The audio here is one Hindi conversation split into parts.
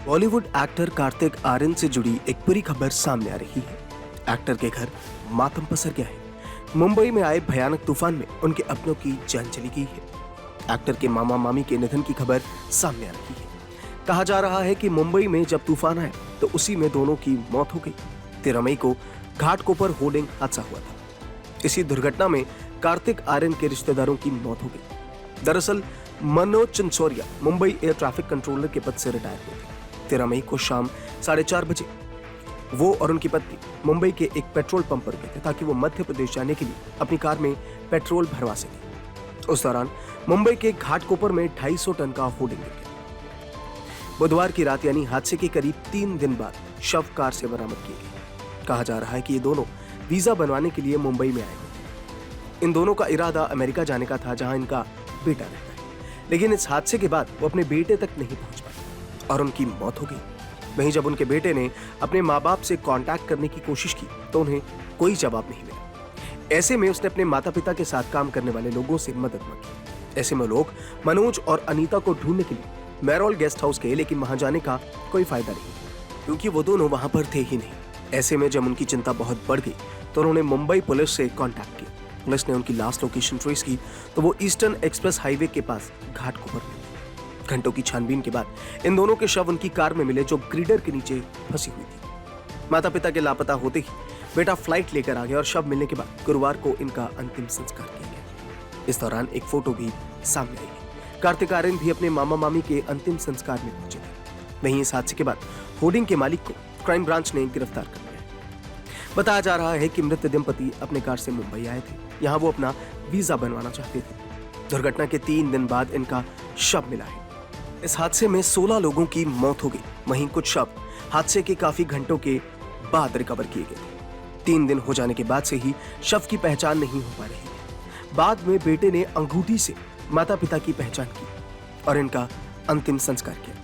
बॉलीवुड एक्टर कार्तिक आर्यन से जुड़ी एक बुरी खबर सामने आ रही है। एक्टर के घर मातम पसर गया है। मुंबई में आए भयानक तूफान में उनके अपनों की जान चली गई है। एक्टर के मामा मामी के निधन की खबर सामने आ रही है। कहा जा रहा है कि मुंबई में जब तूफान आया तो उसी में दोनों की मौत हो गई। 13 मई को घाटकोपर होर्डिंग हादसा हुआ था। इसी दुर्घटना में कार्तिक आर्यन के रिश्तेदारों की मौत हो गई। दरअसल Manoj Chanchauriya Mumbai air traffic controller के पद से रिटायर हुए थे। 13 मई को शाम 4:30 बजे वो और उनकी पत्नी मुंबई के एक पेट्रोल पंप पर गए थे ताकि वो मध्य प्रदेश जाने के लिए अपनी कार में पेट्रोल भरवा सके। उस दौरान मुंबई के घाटकोपर में 250 टन का होर्डिंग गिर गया। बुधवार की रात यानी हादसे के करीब 3 दिन बाद शव कार से बरामद किए गए। कहा जा रहा है कि ये दोनों वीजा बनवाने के लिए मुंबई में आए हुए थे। इन दोनों का इरादा अमेरिका जाने का था, जहां इनका बेटा रहता है। लेकिन इस हादसे के बाद वो अपने बेटे तक नहीं पहुंच पाए और उनकी मौत हो गई। वहीं जब उनके बेटे ने अपने माँ बाप से कांटेक्ट करने की कोशिश की तो उन्हें कोई जवाब नहीं मिला। ऐसे में उसने अपने माता पिता के साथ काम करने वाले लोगों से मदद मांगी। ऐसे में लोग मनोज और अनीता को ढूंढने के लिए मैरोल गेस्ट हाउस गए, लेकिन वहां जाने का कोई फायदा नहीं क्योंकि वो दोनों वहां पर थे ही नहीं। ऐसे में जब उनकी चिंता बहुत बढ़ गई तो उन्होंने मुंबई पुलिस से कांटेक्ट किया। पुलिस ने उनकी लास्ट लोकेशन ट्रेस की तो वो ईस्टर्न एक्सप्रेस हाईवे के पास घाटकोपर में मिली। घंटों की छानबीन के बाद इन दोनों के शव उनकी कार में मिले जो ग्रिडर के नीचे फंसी हुई थी। माता पिता के लापता होते ही बेटा फ्लाइट लेकर आ गया और शव मिलने के बाद गुरुवार को इनका अंतिम संस्कार किया गया। इस दौरान एक फोटो भी सामने आई है। कार्तिक आर्यन भी अपने मामा मामी के अंतिम संस्कार में पहुंचे थे। वहीं इस हादसे के बाद होर्डिंग के मालिक को क्राइम ब्रांच ने गिरफ्तार कर लिया। बताया जा रहा है कि मृत दंपति अपने कार से मुंबई आए थे। यहाँ वो अपना वीजा बनवाना चाहते थे। दुर्घटना के 3 दिन बाद इनका शव मिला है। इस हादसे में 16 लोगों की मौत हो गई। वहीं कुछ शव हादसे के काफी घंटों के बाद रिकवर किए गए थे। 3 दिन हो जाने के बाद से ही शव की पहचान नहीं हो पा रही है। बाद में बेटे ने अंगूठी से माता पिता की पहचान की और इनका अंतिम संस्कार किया।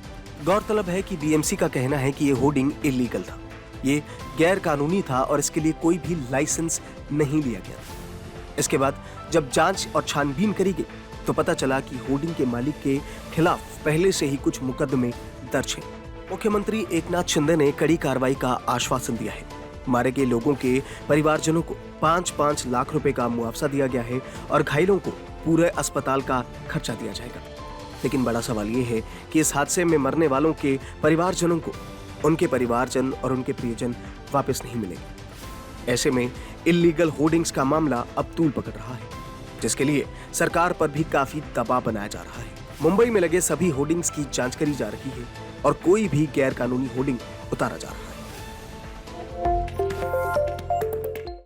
गौरतलब है कि बीएमसी का कहना है कि ये होर्डिंग इलीगल था। ये गैर कानूनी था और इसके लिए कोई भी लाइसेंस नहीं लिया गया था। इसके बाद जब जांच और छानबीन करी गई तो पता चला कि होर्डिंग के मालिक के खिलाफ पहले से ही कुछ मुकदमे दर्ज हैं। मुख्यमंत्री एकनाथ शिंदे ने कड़ी कार्रवाई का आश्वासन दिया है। मारे गए लोगों के परिवारजनों को 5-5 लाख रुपए का मुआवजा दिया गया है और घायलों को पूरे अस्पताल का खर्चा दिया जाएगा। लेकिन बड़ा सवाल ये है कि इस हादसे में मरने वालों के परिवारजनों को उनके परिवारजन और उनके प्रियजन वापस नहीं मिलेंगे। ऐसे में इल्लीगल होर्डिंग्स का मामला अब तूल पकड़ रहा है, जिसके लिए सरकार पर भी काफी दबाव बनाया जा रहा है। मुंबई में लगे सभी होर्डिंग्स की जांच करी जा रही है और कोई भी गैर कानूनी होर्डिंग उतारा जा रहा है।